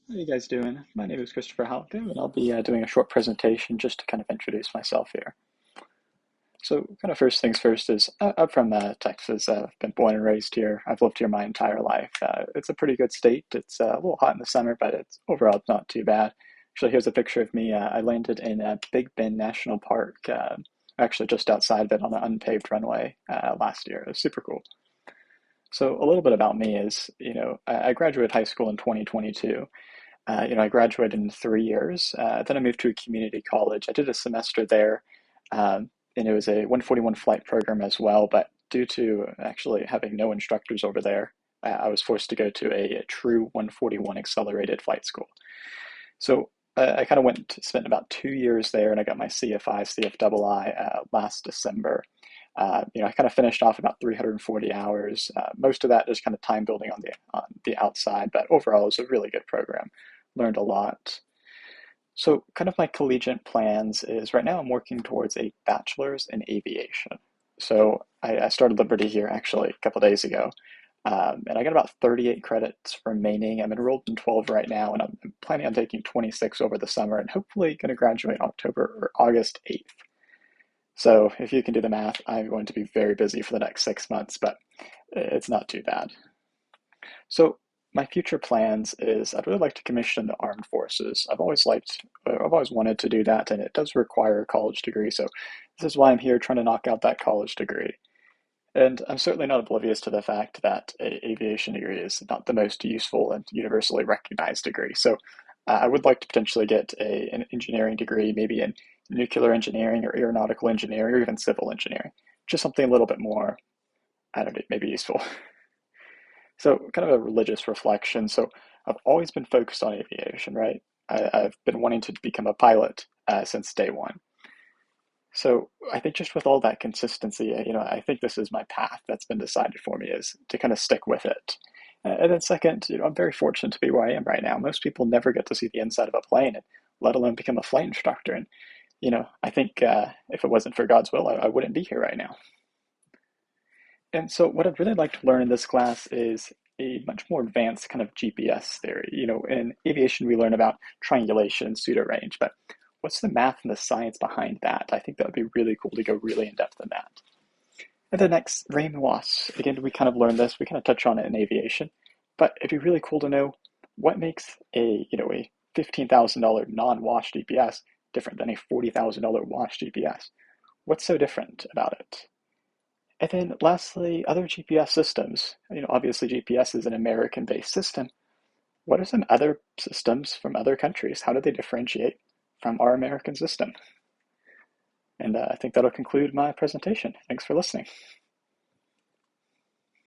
How are you guys doing? My name is Christopher Halko, and I'll be doing a short presentation just to kind of introduce myself here. So, kind of first things first is I'm from Texas. I've been born and raised here. I've lived here my entire life. It's a pretty good state. It's a little hot in the summer, but it's overall it's not too bad. Actually, here's a picture of me. I landed in Big Bend National Park, actually just outside of it on an unpaved runway last year. It was super cool. So, a little bit about me is, I graduated high school in 2022. I graduated in 3 years. Then I moved to a community college. I did a semester there, and it was a 141 flight program as well. But due to actually having no instructors over there, I was forced to go to a true 141 accelerated flight school. So I kind of spent about 2 years there, and I got my CFI, CFII last December. I kind of finished off about 340 hours. Most of that is kind of time building on the outside, but overall, it's a really good program. Learned a lot. So, kind of my collegiate plans is right now I'm working towards a bachelor's in aviation. So, I started Liberty here actually a couple days ago, and I got about 38 credits remaining. I'm enrolled in 12 right now, and I'm planning on taking 26 over the summer, and hopefully going to graduate October or August 8th. So, if you can do the math, I'm going to be very busy for the next 6 months, but it's not too bad. So my future plans is I'd really like to commission the armed forces. I've always wanted to do that, and it does require a college degree. So this is why I'm here trying to knock out that college degree. And I'm certainly not oblivious to the fact that a aviation degree is not the most useful and universally recognized degree. So I would like to potentially get an engineering degree, maybe in nuclear engineering or aeronautical engineering or even civil engineering. Just something a little bit more, I don't know, maybe useful. So, kind of a religious reflection. So, I've always been focused on aviation, right? I've been wanting to become a pilot since day one. So, I think just with all that consistency, I think this is my path that's been decided for me is to kind of stick with it. And then, second, I'm very fortunate to be where I am right now. Most people never get to see the inside of a plane, and let alone become a flight instructor. And, I think if it wasn't for God's will, I wouldn't be here right now. And so, what I'd really like to learn in this class is a much more advanced kind of GPS theory. In aviation, we learn about triangulation, pseudo range, but what's the math and the science behind that? I think that would be really cool to go really in depth in that. And then next, Raymond Wass. Again, we kind of learned this, we kind of touch on it in aviation, but it'd be really cool to know what makes a $15,000 non-wash GPS different than a $40,000 wash GPS. What's so different about it? And then lastly, other GPS systems. Obviously GPS is an American-based system. What are some other systems from other countries? How do they differentiate from our American system? And I think that'll conclude my presentation. Thanks for listening.